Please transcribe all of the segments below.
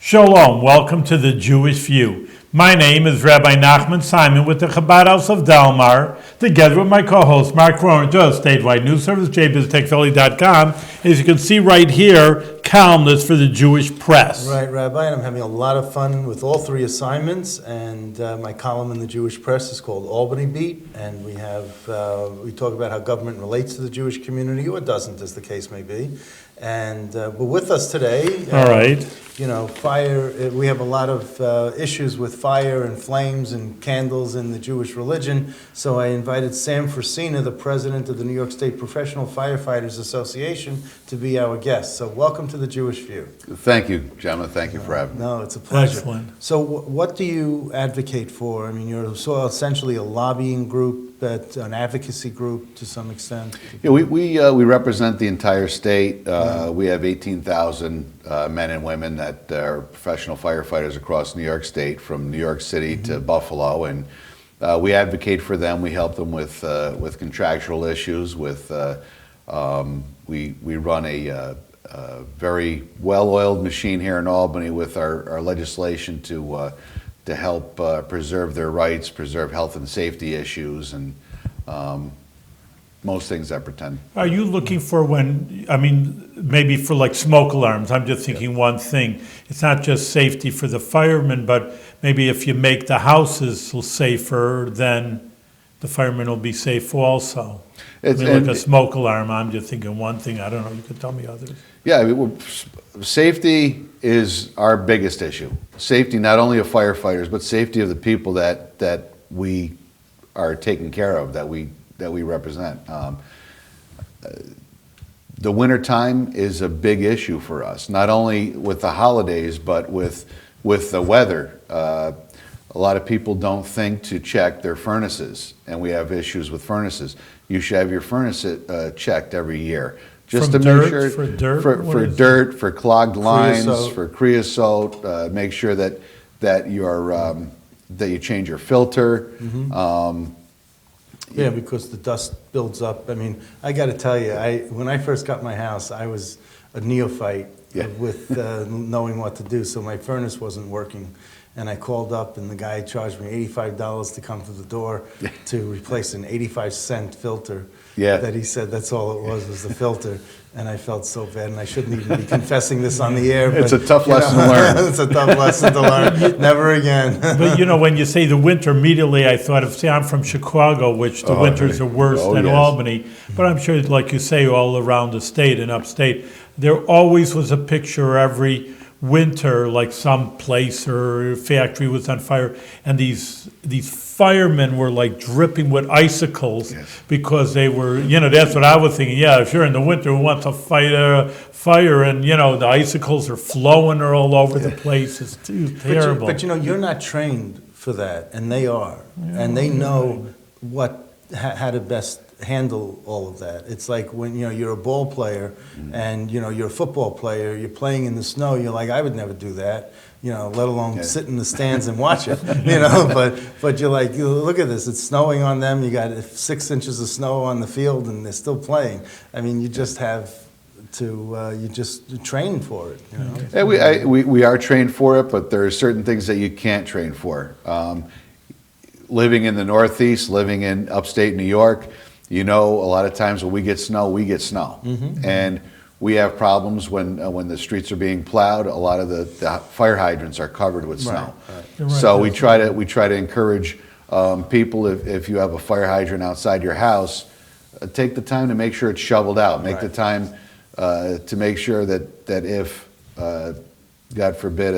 Shalom, welcome to the Jewish View. My name is Rabbi Nachman Simon with the Chabad House of Dalmar, together with my co-host Mark Rohner, statewide news service, jbiztechvalley.com. As you can see right here, columnist for the Jewish press. Right, Rabbi, and I'm having a lot of fun with all three assignments, and my column in the Jewish press is called Albany Beat, and we talk about how government relates to the Jewish community, or doesn't, as the case may be. And we're with us today. All right. You know, fire, we have a lot of issues with fire and flames and candles in the Jewish religion, so I invited Sam Fresina, the president of the New York State Professional Firefighters Association, to be our guest. So welcome to the Jewish View. Thank you, gentlemen. Thank you for having me. No, it's a pleasure. Excellent. So what do you advocate for? I mean, you're so essentially a lobbying group, an advocacy group to some extent. Yeah, we represent the entire state. We have 18,000 men and women that are professional firefighters across New York State, from New York City to Buffalo, and we advocate for them. We help them with contractual issues. We run a very well-oiled machine here in Albany with our legislation to help preserve their rights, preserve health and safety issues, and most things that pretend. Are you looking for maybe for like smoke alarms? I'm just thinking one thing. It's not just safety for the firemen, but maybe if you make the houses safer, then the firemen will be safe also. Like a smoke alarm, I'm just thinking one thing. I don't know, you could tell me others. Yeah, safety is our biggest issue. Safety not only of firefighters, but safety of the people that we are taking care of, that we represent. The winter time is a big issue for us, not only with the holidays, but with the weather. A lot of people don't think to check their furnaces, and we have issues with furnaces. You should have your furnace checked every year. Just From to dirt, make sure for dirt, for dirt, for clogged lines, Creosote. for creosote. Make sure that you change your filter. Yeah, because the dust builds up. I mean, I got to tell you, when I first got my house, I was a neophyte with knowing what to do. So my furnace wasn't working, and I called up, and the guy charged me $85 to come to the door to replace an 85-cent filter. Yeah. That he said that's all it was the filter. And I felt so bad, and I shouldn't even be confessing this on the air. It's a tough lesson to learn. It's a tough lesson to learn. Never again. But when you say the winter, immediately I thought of, I'm from Chicago, which the winters are worse than yes. Albany. But I'm sure, like you say, all around the state and upstate, there always was a picture every winter, like some place or factory was on fire, and these firemen were like dripping with icicles because they were, that's what I was thinking. Yeah, if you're in the winter, who wants to fight a fire, and the icicles are flowing all over the place. It's too terrible. But you're not trained for that, and they are, and they know how to best handle all of that. It's like when you're a ball player and you're a football player, you're playing in the snow, you're like, I would never do that, let alone sit in the stands and watch it, but you're like, look at this, it's snowing on them, you got 6 inches of snow on the field and they're still playing. I mean, you just have to you just train for it. Yeah, we are trained for it, but there are certain things that you can't train for. Living in the Northeast, living in upstate New York, a lot of times when we get snow, and we have problems when the streets are being plowed. A lot of the fire hydrants are covered with snow. Right. So we try to encourage people, if you have a fire hydrant outside your house, take the time to make sure it's shoveled out. Make the time to make sure that if God forbid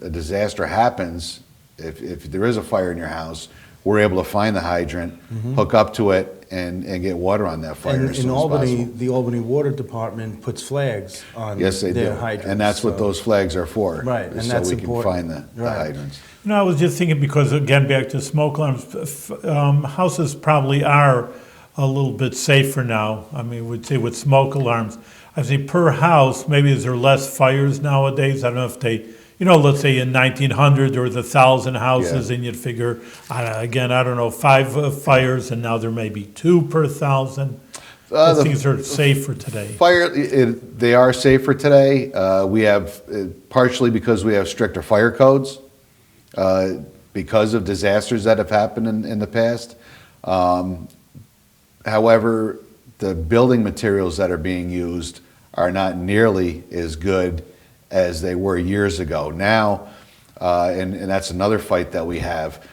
a disaster happens, if there is a fire in your house, we're able to find the hydrant, hook up to it, and get water on that fire as soon as Albany, possible. the Albany Water Department puts flags on Yes, they their do. hydrants. And that's what those flags are for. Right, and so that's we important. can find the hydrants. I was just thinking, because again, back to smoke alarms, houses probably are a little bit safer now. I mean, we'd say with smoke alarms. I say per house, maybe is there less fires nowadays? I don't know if they, let's say in 1900 there was 1,000 houses, and you'd figure, I don't know, 5 fires, and now there may be 2 per 1,000. Things are safer today. They are safer today. We have, partially because we have stricter fire codes, because of disasters that have happened in the past. However, the building materials that are being used are not nearly as good as they were years ago. Now, and that's another fight that we have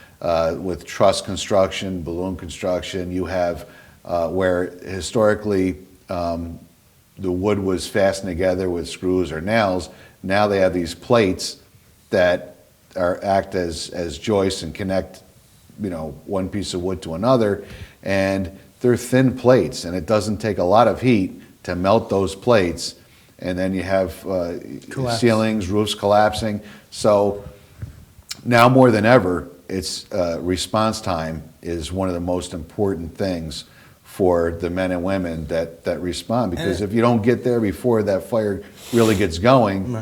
with truss construction, balloon construction. You have where historically the wood was fastened together with screws or nails. Now they have these plates that act as joists and connect, one piece of wood to another, and they're thin plates, and it doesn't take a lot of heat to melt those plates, and then you have ceilings, roofs collapsing. So now more than ever, it's response time is one of the most important things for the men and women that respond, because if you don't get there before that fire really gets going,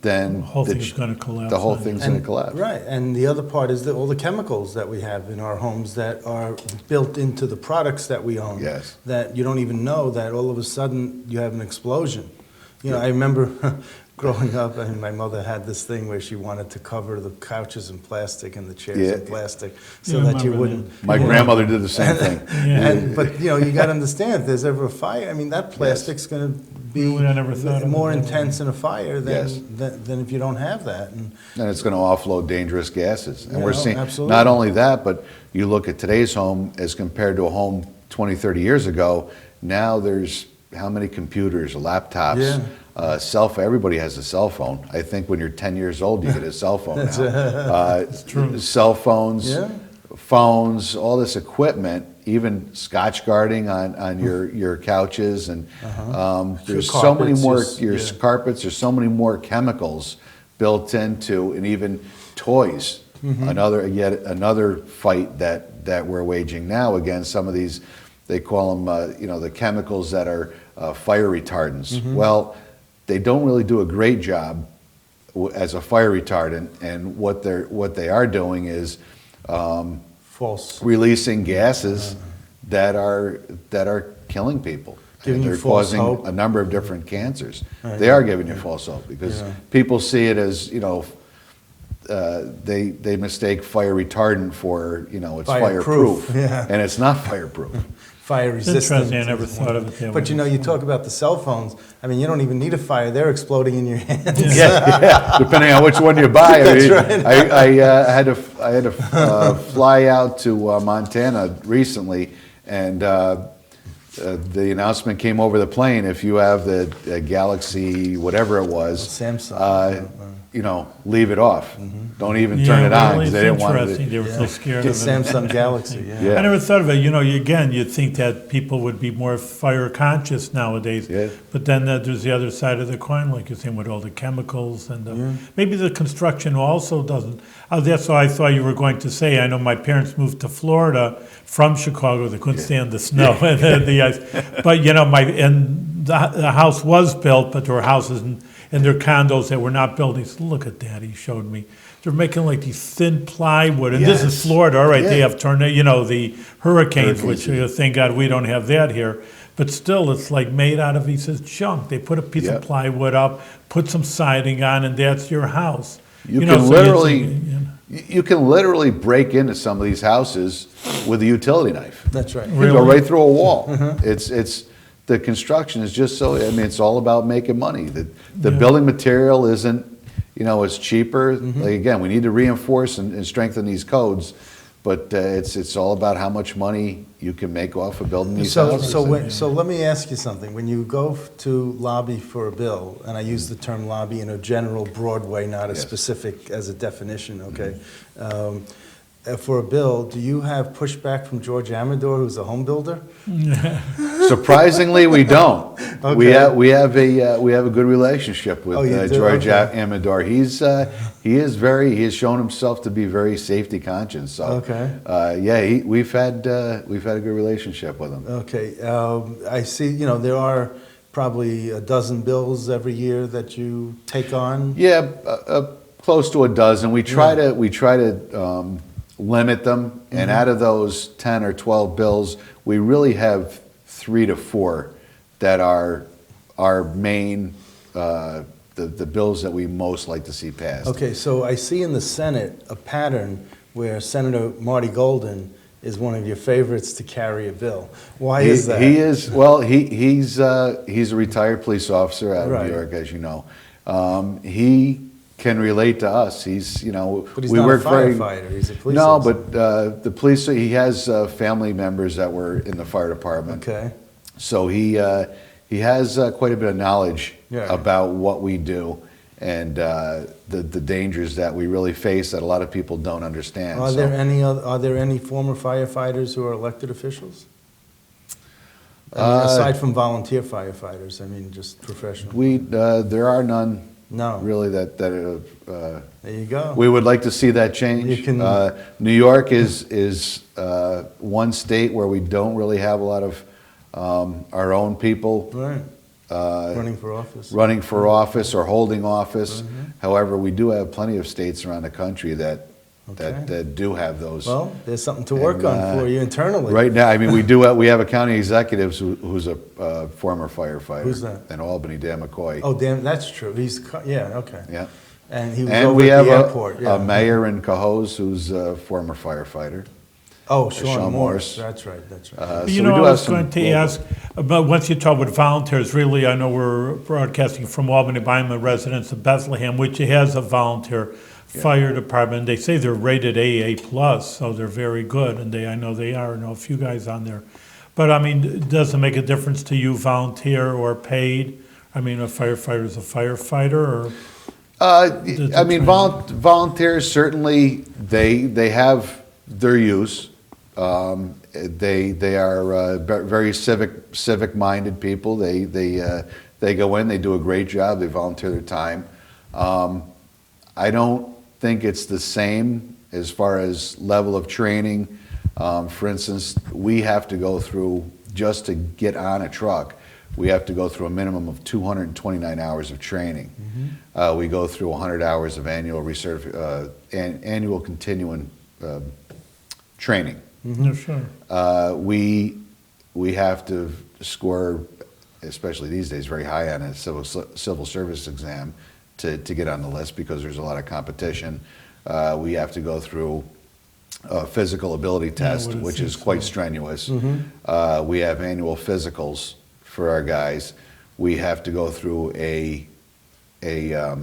then The whole thing's going to collapse. the whole thing's going to collapse. Right, and the other part is that all the chemicals that we have in our homes that are built into the products that we own. Yes. That you don't even know that all of a sudden you have an explosion. I remember growing up, my mother had this thing where she wanted to cover the couches in plastic and the chairs in plastic so Yeah, I that you remember wouldn't. My grandmother did the same thing. But you got to understand, if there's ever a fire, that plastic's going to be I never thought of more it. intense in a fire Yes. than if you don't have that. And And it's going to offload dangerous gases. And Yeah, we're no, seeing, absolutely. not only that, but you look at today's home as compared to a home 20, 30 years ago, now there's how many computers, laptops, everybody has a cell phone. I think when you're 10 years old, you get a cell phone now. It's true. Cell phones, Yeah. phones, all this equipment, even Scotch guarding on your couches, and there's Your so many carpets, more, your- your carpets, there's so many more chemicals built into, and even toys. Yet another fight that we're waging now against some of these, they call them, the chemicals that are fire retardants. Well, they don't really do a great job as a fire retardant, and what they are doing is false. releasing gases that are killing people. Giving And you they're false causing hope. a number of different cancers. Right. They are giving you false hope because people see it as, they mistake fire retardant for, it's Fireproof, fireproof. yeah. And it's not fireproop. Fire resistant. Interesting, I never thought of it that But way. you talk about the cell phones. You don't even need a fire; they're exploding in your hands. Yeah, depending on which one you buy. That's right. I had to fly out to Montana recently, and the announcement came over the plane. If you have the Galaxy, whatever it was, Samsung. leave it off. Don't even Yeah, turn it on really, because they it's didn't want interesting. to. They were so scared Get of it. Samsung Galaxy. Yeah. I never thought of it. Again, you'd think that people would be more fire conscious nowadays. Yeah. But then there's the other side of the coin, like you're saying, with all the chemicals and maybe the construction also doesn't. That's what I thought you were going to say. I know my parents moved to Florida from Chicago. They couldn't stand the snow and the ice. But the house was built, but there were houses in their condos that were not built. He said, "Look at that." He showed me. They're making like these thin plywood, and this is Yes. Florida, all right? They Yeah. have the hurricanes, which Hurricanes. thank God we don't have that here. But still, it's like made out of, he says, junk. They put a piece Yeah. of plywood up, put some siding on, and that's your house. You know, can so literally, you can literally break into some of these houses with a utility knife. That's right. You go right through a wall. It's the construction is just so. It's all about making money. The building material isn't. It's cheaper. Like, again, we need to reinforce and strengthen these codes, but it's all about how much money you can make off of building these houses. So let me ask you something. When you go to lobby for a bill, and I use the term lobby in a general, broad way, not as Yes. specific as a definition, okay? For a bill, do you have pushback from George Amador, who's a home builder? Surprisingly, we don't. Okay. We have a good relationship with Oh, you do? George Okay. Amador. He has shown himself to be very safety conscious. So Okay. we've had a good relationship with him. Okay, I see, there are probably a dozen bills every year that you take on. Yeah, close to a dozen. We try to limit them, and out of those 10 or 12 bills, we really have 3 to 4 that are our main, the bills that we most like to see passed. Okay, so I see in the Senate a pattern where Senator Marty Golden is one of your favorites to carry a bill. Why is that? He is, well, he's a retired police officer out of Right. New York, as you know. He can relate to us. He's, you know, But he's we not work a firefighter, he's a police No, officer. but the police, he has family members that were in the fire department. Okay, So he has quite a bit of knowledge Yeah. about what we do and the dangers that we really face that a lot of people don't understand. are So, there any former firefighters who are elected officials? I mean, aside from volunteer firefighters, I mean, just professional. there are none No. really that There you go. we would like to see that change. You can- New York is one state where we don't really have a lot of our own people Right. Running for office. running for office or holding office. Mm-hmm. However, we do have plenty of states around the country that Okay. that do have those. Well, there's something to work And, on for you internally. Right now, I mean, we have a county executive who's a former firefighter. Who's that? In Albany, Dan McCoy. Oh, damn, that's true. Yeah, okay. Yeah. And he was And over we at have the airport. Yeah. a mayor in Cohoes who's a former firefighter. Oh, Sean Sean Morris. Morris. That's right. That's right. So You we know, do I have was some going to local- ask about, once you talk about volunteers, really, I know we're broadcasting from Albany, but I'm a resident of Bethlehem, which has a volunteer fire department. They say they're rated AA plus, so they're very good, and I know they are. I know a few guys on there. But I mean, does it make a difference to you, volunteer or paid? I mean, a firefighter's a firefighter, or? I mean, volunteers certainly they have their use. They are very civic minded people. They go in, they do a great job. They volunteer their time. I don't think it's the same as far as level of training. For instance, we have to go through, just to get on a truck, we have to go through a minimum of 229 hours of training. We go through 100 hours of annual annual continuing training. No, sure. We have to score, especially these days, very high on a civil service exam to get on the list because there's a lot of competition. We have to go through a physical ability test, what it which seems is quite strenuous. We have annual physicals for our guys. We have to go through a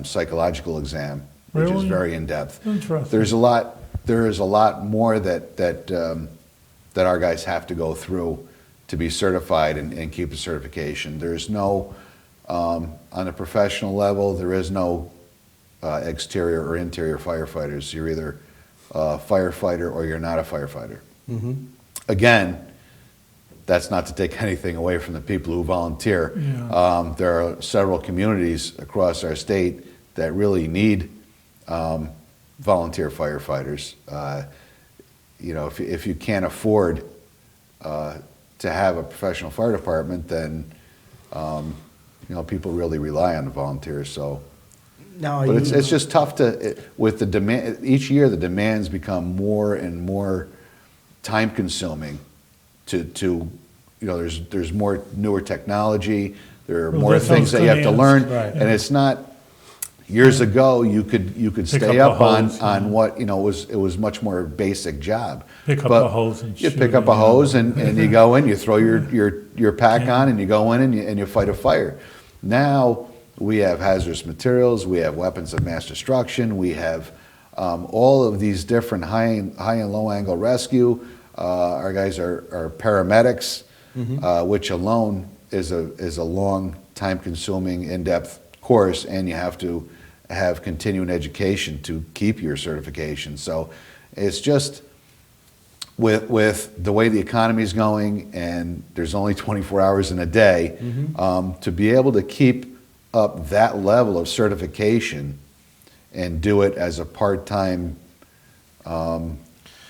psychological exam, which is Really? very in-depth. Interesting. There is a lot more that our guys have to go through to be certified and keep the certification. There's no, on a professional level, there is no exterior or interior firefighters. You're either a firefighter or you're not a firefighter. Again, that's not to take anything away from the people who volunteer. Yeah. There are several communities across our state that really need volunteer firefighters. You know, if you can't afford to have a professional fire department, then you know, people really rely on the volunteers. So, Now, but it's just tough with the demand. Each year, the demands become more and more time consuming. To you know, there's more newer technology. There are Well, more that's things what I that was you have to gonna learn, ask. Right. and it's not. Years ago, you could stay up up a hose, on yeah. what, you know, it was much more basic job. Pick up But a hose and you shoot pick up it, a yeah. hose and you go in, you throw your pack Yeah. on, and you go in and you fight a fire. Now we have hazardous materials, we have weapons of mass destruction, we have all of these different high and low angle rescue. Our guys are paramedics, which alone is a long, time consuming, in depth course, and you have to have continuing education to keep your certification. So it's just with the way the economy is going, and there's only 24 hours in a day, to be able to keep up that level of certification and do it as a part-time job,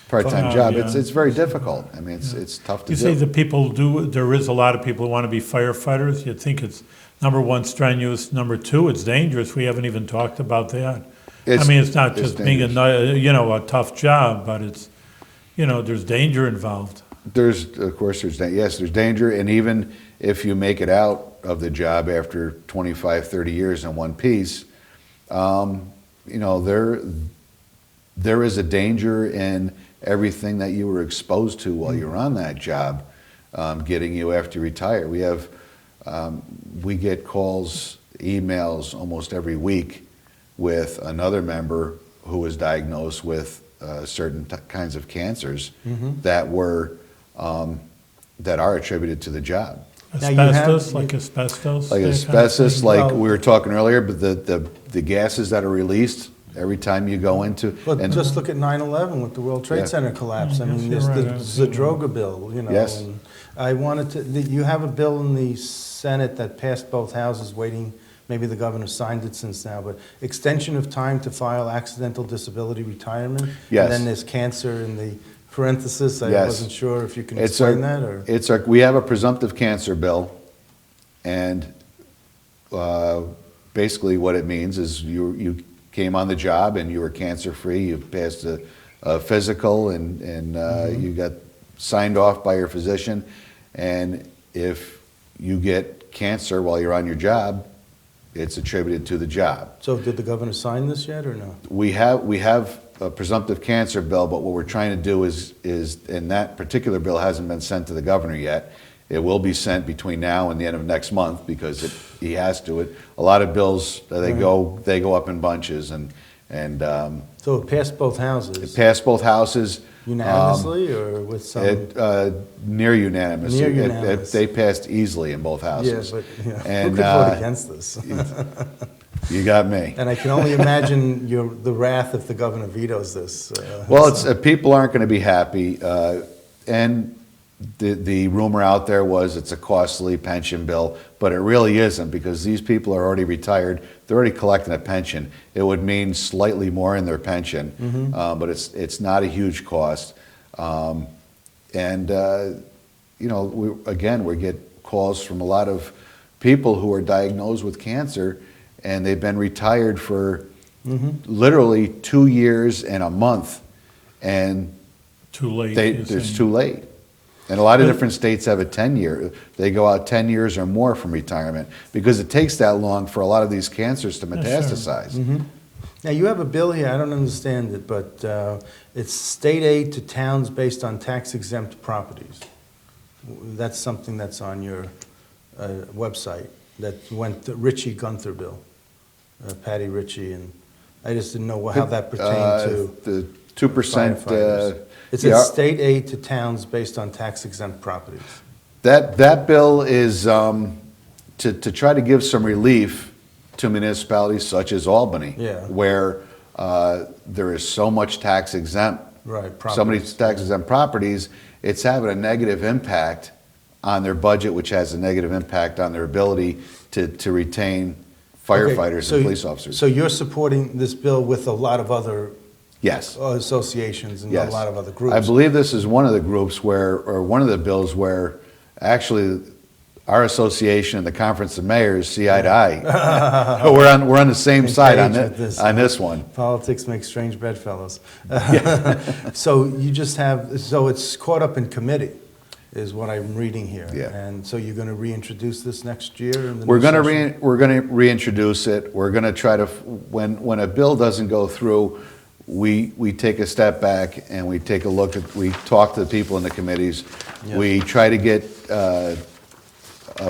yeah. it's very difficult. I mean, it's tough to You do. say that people there is a lot of people who want to be firefighters. You'd think it's, number one, strenuous. Number two, it's dangerous. We haven't even talked about that. I mean, it's not just being a tough job, but it's, you know, there's danger involved. Of course, there's danger, and even if you make it out of the job after 25, 30 years in one piece, there is a danger in everything that you were exposed to while you were on that job, getting you after you retire. We get calls, emails almost every week with another member who was diagnosed with certain kinds of cancers that are attributed to the job. Asbestos, like asbestos? Like that kind of asbestos, thing? like we were talking earlier, but the gases that are released every time you go into. But just look at 9/11 with the World Trade Yeah. Center collapse. I Yes, mean, you're there's right, the I was thinking Zadroga bill, you know. Yes. And I wanted to, you have a bill in the Senate that passed both houses waiting, maybe the governor signed it since now, but extension of time to file accidental disability retirement. Yes. And then there's cancer in the parenthesis. I Yes. wasn't sure if you can It's explain that or. we have a presumptive cancer bill, and basically what it means is you came on the job and you were cancer-free, you passed a physical, and you got signed off by your physician, and if you get cancer while you're on your job, it's attributed to the job. So did the governor sign this yet or no? We have a presumptive cancer bill, but what we're trying to do is, and that particular bill hasn't been sent to the governor yet. It will be sent between now and the end of next month because he has to. A lot of bills, they go up in bunches, and So it passed both it houses passed both houses. unanimously or with some? Near unanimous. Near unanimous. They passed easily in both Yeah, houses. but And, who could vote against this? You got me. And I can only imagine the wrath if the governor vetoes this. Well, people aren't going to be happy, and the rumor out there was it's a costly pension bill, but it really isn't because these people are already retired. They're already collecting a pension. It would mean slightly more in their pension, but it's not a huge cost. We get calls from a lot of people who are diagnosed with cancer, and they've been retired for literally 2 years and a month, and Too late. it's too late. And a lot of different states have a 10-year. They go out 10 years or more from retirement because it takes that long for a lot of these cancers to metastasize. Now, you have a bill here, I don't understand it, but it's state aid to towns based on tax-exempt properties. That's something that's on your website, that went, the Ritchie Gunther bill, Patty Ritchie, and I just didn't know how that pertained to The 2%. firefighters. It says state aid to towns based on tax-exempt properties. That bill is to try to give some relief to municipalities such as Albany, Yeah. where there is so much tax exempt, Right, so many properties. tax exempt properties, it's having a negative impact on their budget, which has a negative impact on their ability to retain firefighters Okay, and police officers. So you're supporting this bill with a lot of other Yes. associations and Yes. a lot of other groups? I believe this is one of the groups or one of the bills where actually our association and the Conference of Mayors see eye to eye. We're on the same side on Engaged with this one. Politics makes strange bedfellows. So you just have, so it's caught up in committee, is what I'm reading here. Yeah. And so you're going to reintroduce this next year? In the We're new going session? to reintroduce it. We're going to try to, when a bill doesn't go through, we take a step back and we take a look at, we talk to the people in the committees. Yeah. We try to get a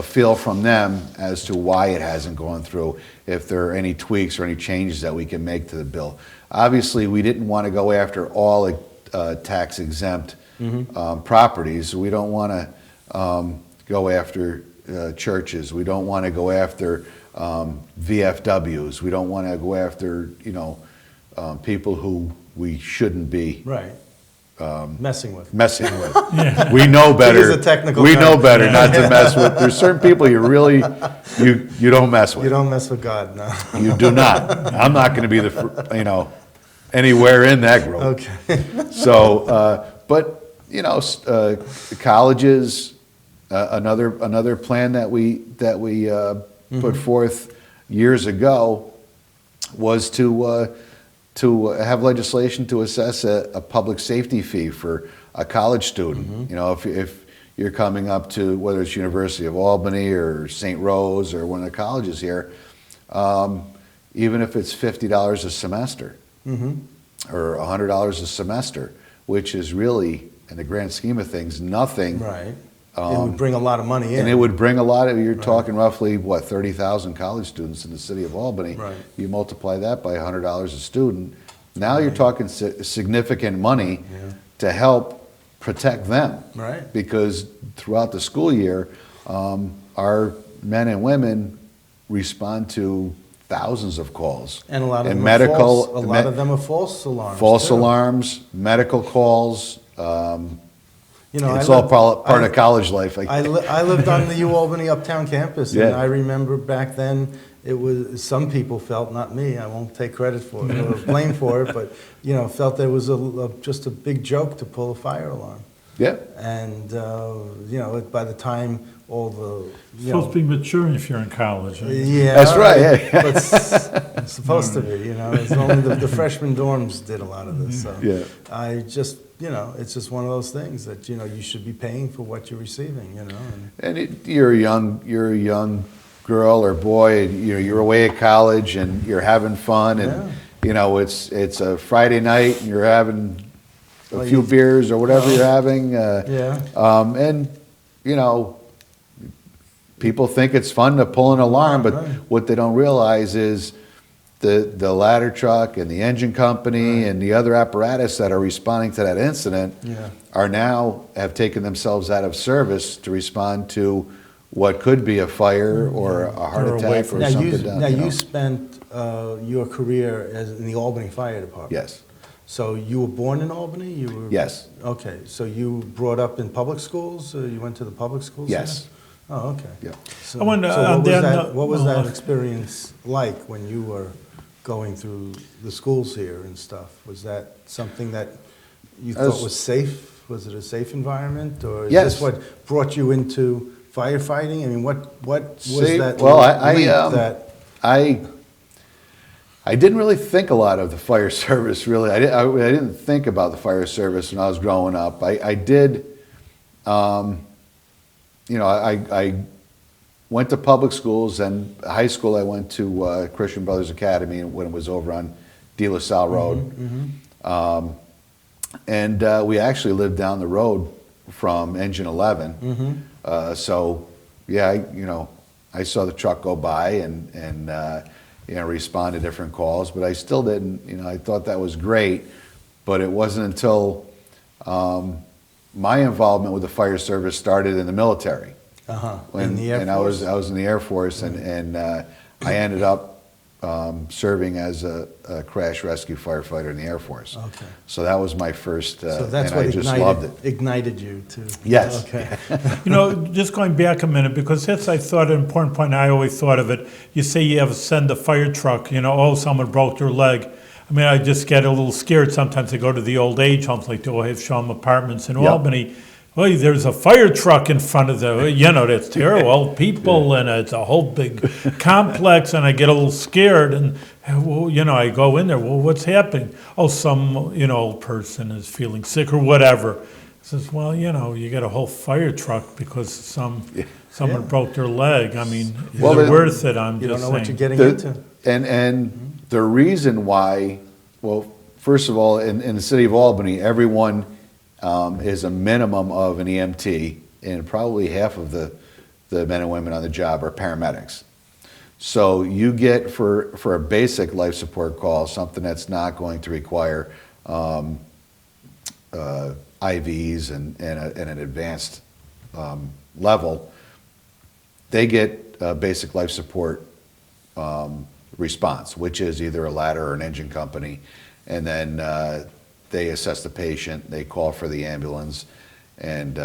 feel from them as to why it hasn't gone through, if there are any tweaks or any changes that we can make to the bill. Obviously, we didn't want to go after all tax exempt properties. We don't want to go after churches. We don't want to go after VFWs. We don't want to go after, people who we shouldn't be Right. Messing with. messing with. We know better. use a technical We term. know better not to mess with. There's certain people you really, you don't mess with. You don't mess with God, no. You do not. I'm not going to be anywhere in that group. Okay. So, colleges, another plan that we put forth years ago was to have legislation to assess a public safety fee for a college student. You know, if you're coming up to whether it's University of Albany or St. Rose or one of the colleges here, even if it's $50 a semester or $100 a semester, which is really, in the grand scheme of things, nothing. Right. It would bring a lot of money in. And it would bring a lot of, you're talking roughly, what, 30,000 college students in the city of Albany. Right. You multiply that by $100 a student, now you're talking significant money to help protect them. Right. Because throughout the school year, our men and women respond to thousands of calls. And a lot of and them medical, are false. A lot of them are false alarms. false too. alarms, medical calls. You know, It's all part of college life. I lived on the U Albany Uptown campus, and Yeah. I remember back then it was some people felt, not me, I won't take credit for it or blame for it, but you know, felt there was just a big joke to pull a fire alarm. Yeah. And you know, by the time all the Supposed to be mature if you're in college. Right? yeah, That's right, yeah. but it's supposed to be. You know, it's only the freshman dorms did a lot of this. So Yeah. I just, you know, it's just one of those things that, you know, you should be paying for what you're receiving. You know, And you're a young girl or boy, and you're away at college and you're having fun, and Yeah. you know it's a Friday night and you're having a Well, few you- beers or whatever you're having. Yeah. And you know, people think it's fun to pull an alarm, but Right. what they don't realize is the ladder truck and the engine company and the other apparatus that are responding to that incident Yeah. are now have taken themselves out of service to respond to what could be a fire or a heart Or a attack wave. or now something down. now you know. you spent your career in the Albany Fire Department. Yes. So you were born in Albany? You were. Yes. Okay. So you brought up in public schools? You went to the public schools? Yes. here? Oh, okay. Yeah. So, I wonder, so what was then, that? What was that well, experience like when you were going through the schools here and stuff? Was that something that you As- thought was safe? Was it a safe environment, or is Yes. this what brought you into firefighting? I mean, what was See, that? well, leap that I didn't really think a lot of the fire service, really. I didn't think about the fire service when I was growing up. I did, you know, I went to public schools, and high school I went to Christian Brothers Academy when it was over on De La Salle Road. And we actually lived down the road from Engine 11. So, yeah, you know, I saw the truck go by and you know, respond to different calls, but I still didn't, you know, I thought that was great, but it wasn't until my involvement with the fire service started in the military. in the Air and Force? I was in the Air Force, and I ended up serving as a crash rescue firefighter in the Air Force. Okay. So that was my first, So that's and what I just loved it. ignited you to. Yes. Okay. You know, just going back a minute, because that's, I thought, an important point, and I always thought of it. You say you have to send a fire truck, you know, oh, someone broke their leg. I mean, I just get a little scared sometimes. I go to the old age homes, like the Old Shum Apartments in Albany. Well, there's a fire truck in front of the, you know, that's terrible, people, and it's a whole big complex, and I get a little scared, and, well, you know, I go in there, well, what's happening? Oh, some, you know, old person is feeling sick or whatever. I says, well, you know, you got a whole fire truck because someone broke their leg. I mean, is Well, it worth it? I'm You don't just know saying. what you're getting The- into. And the reason why, well, first of all, in the city of Albany, everyone is a minimum of an EMT, and probably half of the men and women on the job are paramedics. So you get, for a basic life support call, something that's not going to require IVs and an advanced level, they get a basic life support response, which is either a ladder or an engine company, and then they assess the patient, they call for the ambulance, and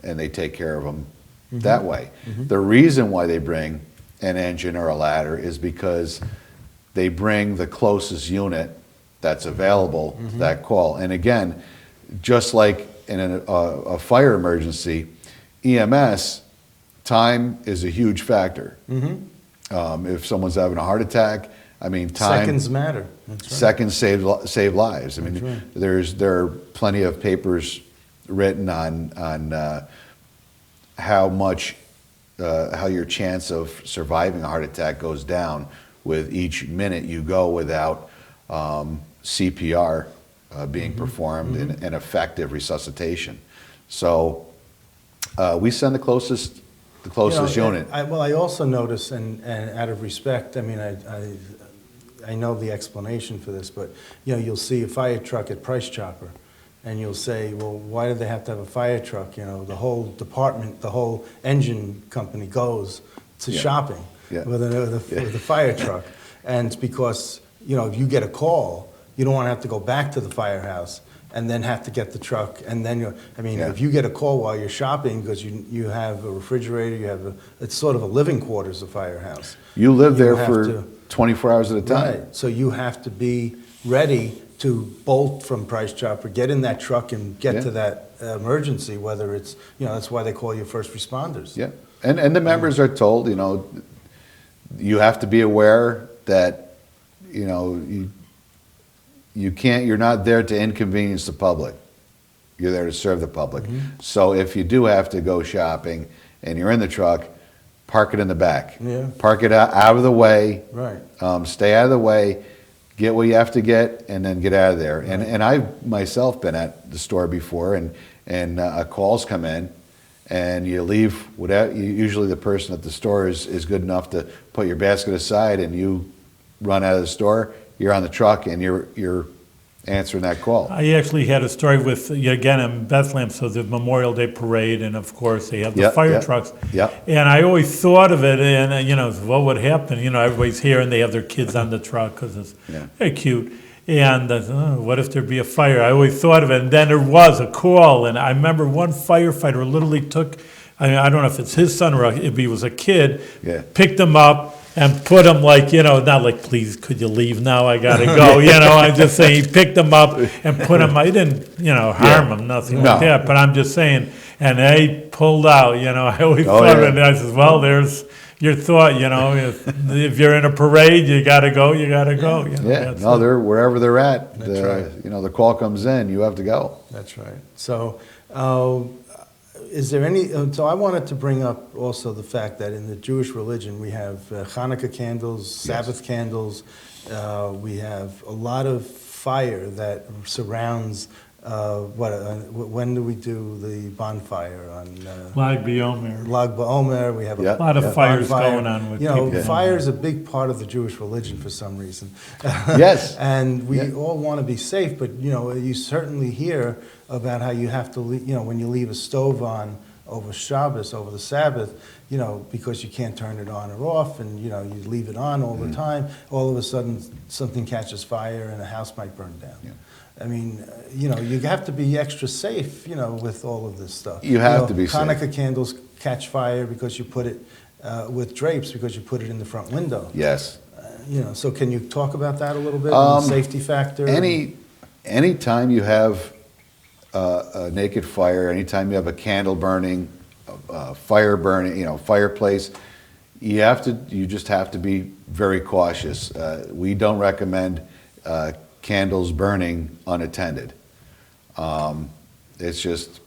they take care of them that way. The reason why they bring an engine or a ladder is because they bring the closest unit that's available to that call. And again, just like in a fire emergency, EMS, time is a huge factor. If someone's having a heart attack, I mean, time. Seconds matter. That's right. Seconds save lives. I mean, That's right. there are plenty of papers written on how your chance of surviving a heart attack goes down with each minute you go without CPR being performed and effective resuscitation. So we send the closest unit. I also notice, and out of respect, I mean, I know the explanation for this, but you'll see a fire truck at Price Chopper, and you'll say, well, why do they have to have a fire truck? The whole department, the whole engine company goes to shopping with a fire truck, and it's because if you get a call, you don't want to have to go back to the firehouse and then have to get the truck, and then if you get a call while you're shopping because you have a refrigerator, it's sort of a living quarters, a firehouse. You live there for 24 hours at a time. Right, so you have to be ready to bolt from Price Chopper, get in that truck and get to that emergency, whether it's, that's why they call you first responders. Yeah, and the members are told, you have to be aware that, you're not there to inconvenience the public. You're there to serve the public. So if you do have to go shopping and you're in the truck, park it in the back. Yeah. Park it out of the way. Right. Stay out of the way. Get what you have to get, and then get out of there. And I've myself been at the store before, and calls come in, and you leave without. Usually, the person at the store is good enough to put your basket aside, and you run out of the store. You're on the truck, and you're answering that call. I actually had a story with, again, in Bethlehem, so the Memorial Day parade, and of course they have the fire trucks. Yeah. And I always thought of it, and what would happen? Everybody's here and they have their kids on the truck because it's very cute. And what if there'd be a fire? I always thought of it, and then there was a call, and I remember one firefighter literally took, I don't know if it's his son or if he was a kid, picked him up and put him not like, please, could you leave now? I gotta go. I'm just saying he picked him up and put him. I didn't, harm him, nothing like that. But I'm just saying, and they pulled out. I always thought of it. And I said, well, there's your thought. If you're in a parade, you gotta go. You gotta go. They're wherever they're at. That's right. The call comes in, you have to go. That's right. So. Is there any, so I wanted to bring up also the fact that in the Jewish religion we have Hanukkah candles, Sabbath candles, we have a lot of fire that surrounds, when do we do the bonfire? On Lag BaOmer. Lag BaOmer, we have a lot of fires bonfire. going on with people. Fire is a big part of the Jewish religion for some reason. Yes. And we all want to be safe, but you certainly hear about how you have to, when you leave a stove on over Shabbos, over the Sabbath, because you can't turn it on or off, and you leave it on all the time, all of a sudden something catches fire and a house might burn down. Yeah. I mean, you have to be extra safe, with all of this stuff. You have to be safe. Hanukkah candles catch fire because you put it with drapes, because you put it in the front window. Yes. So can you talk about that a little bit, the safety factor? Anytime you have a naked fire, anytime you have a candle burning, fire burning, fireplace, you just have to be very cautious. We don't recommend candles burning unattended. It's just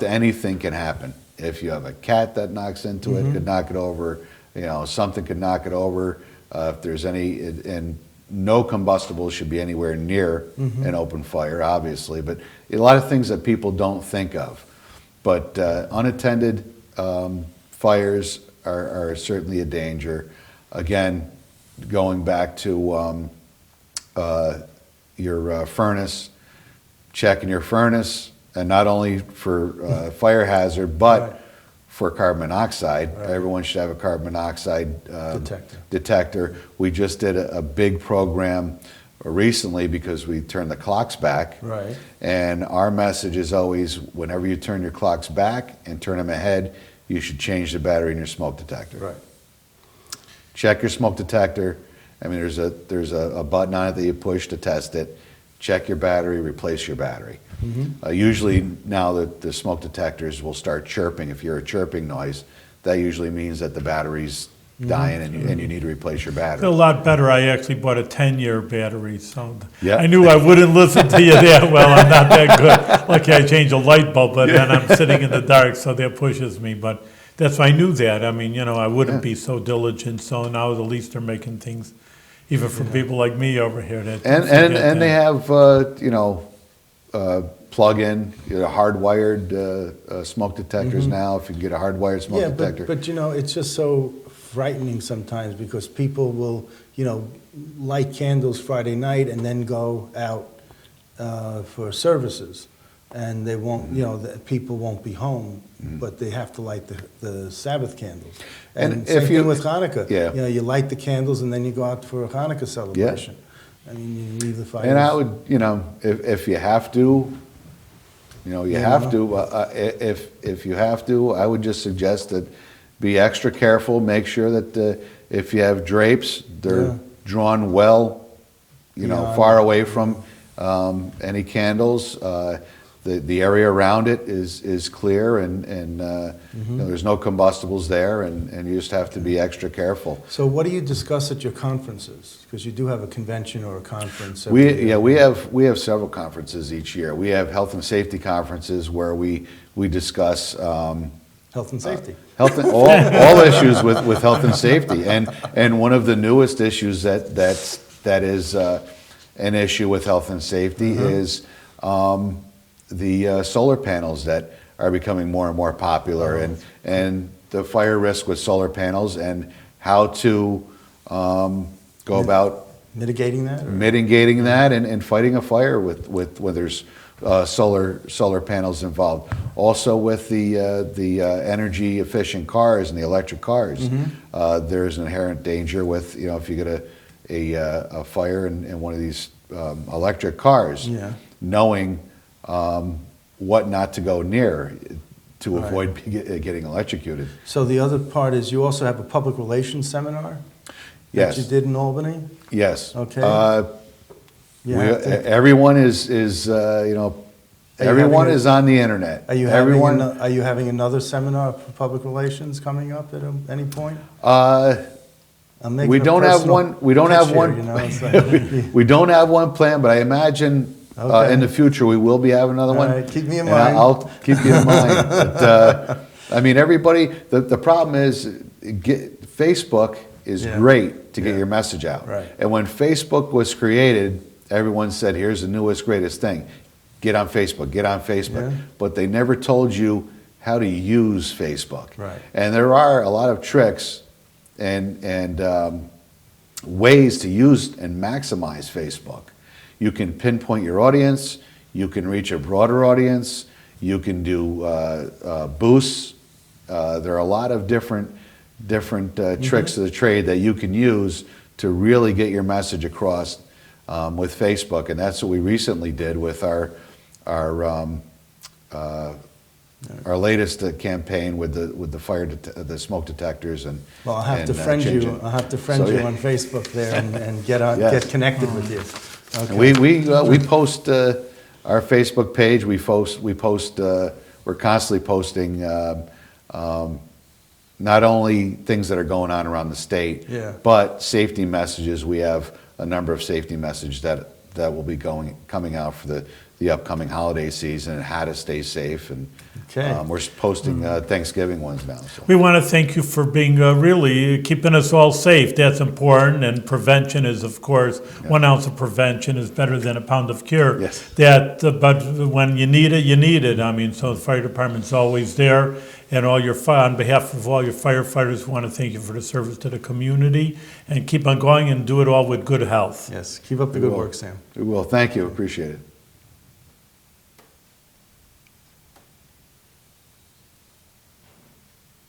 anything can happen. If you have a cat that knocks into it, could knock it over, something could knock it over. If there's and no combustibles should be anywhere near an open fire, obviously, but a lot of things that people don't think of. But unattended fires are certainly a danger. Again, going back to your furnace, checking your furnace, and not only for fire hazard, but for carbon monoxide. Everyone should have a carbon monoxide detector. We just did a big program recently because we turned the clocks back. Right. And our message is always, whenever you turn your clocks back and turn them ahead, you should change the battery in your smoke detector. Right. Check your smoke detector. I mean, there's a button on it that you push to test it. Check your battery, replace your battery. Usually now the smoke detectors will start chirping. If you hear a chirping noise, that usually means that the battery's dying and you need to replace your It's a battery. lot better. I actually bought a 10-year battery, so Yeah. I knew I wouldn't listen to you that well. I'm not that good. Lucky I changed a light bulb, but then I'm sitting in the dark, so that pushes me. But that's why I knew that. I mean, I wouldn't be so diligent. So now at least they're making things, even for people like me over here. That And forget and they that. have plug-in, hardwired smoke detectors now. If you can get a hardwired smoke Yeah, detector. but it's just so frightening sometimes because people will, light candles Friday night and then go out for services. And they won't, the people won't be home, but they have to light the Sabbath candles. And And if same you- thing with Hanukkah. Yeah. You light the candles and then you go out for a Hanukkah celebration. I mean, you leave the fire. And I would, if you have to, if you have to, I would just suggest that be extra careful. Make sure that if you have drapes, they're Yeah. drawn well, Beyond. far away from any candles. The area around it is clear and there's no combustibles there, and you just have to be extra careful. So what do you discuss at your conferences? Because you do have a convention or a conference. every year. We have several conferences each year. We have health and safety conferences where we discuss Health and safety. all issues with health and safety, and one of the newest issues that is an issue with health and safety is the solar panels that are becoming more and more popular, and the fire risk with solar panels and how to go about Mitigating that? Or? mitigating that and fighting a fire with when there's solar panels involved. Also with the energy efficient cars and the electric cars, there's an inherent danger with if you get a fire in one of these electric cars, Yeah. knowing what not to go near to avoid getting electrocuted. So the other part is you also have a public relations seminar? Yes. That you did in Albany? Yes. Okay. We, You have to- everyone is everyone having a- is on the internet. Are you everyone? are you having another seminar for public relations coming up at any point? I'm making We a don't have personal one. We don't pitch have here, one. It's like- We don't have one planned, but I imagine Okay. in the future we will be having another All one. right, keep me in And mind. I'll keep you in mind. But, I mean, everybody. The problem is, Facebook is Yeah. great to get Yeah. your message out. Right. And when Facebook was created, everyone said, "Here's the newest, greatest thing. Get on Facebook. Get on Facebook." Yeah. But they never told you how to use Facebook. Right. And there are a lot of tricks and ways to use and maximize Facebook. You can pinpoint your audience. You can reach a broader audience. You can do boosts. There are a lot of different tricks of the trade that you can use to really get your message across with Facebook, and that's what we recently did with our latest campaign with the smoke detectors and. Well, I'll have to and, friend you. changing. I'll have to friend So, you yeah. on Facebook there and get Yes. get connected with you. And Okay. we post our Facebook page. We post. We're constantly posting not only things that are going on around the state, Yeah. but safety messages. We have a number of safety messages that will be coming out for the upcoming holiday season and how to stay safe. And Okay. we're posting Thanksgiving ones now. So. We want to thank you for being really keeping us all safe. That's important, and prevention is, of course, 1 ounce of prevention is better than a pound of cure. Yes. But when you need it, you need it. I mean, so the fire department's always there, and on behalf of all your firefighters, we want to thank you for the service to the community, and keep on going and do it all with good health. Yes. Keep up the good work, Sam. We will. Thank you. Appreciate it.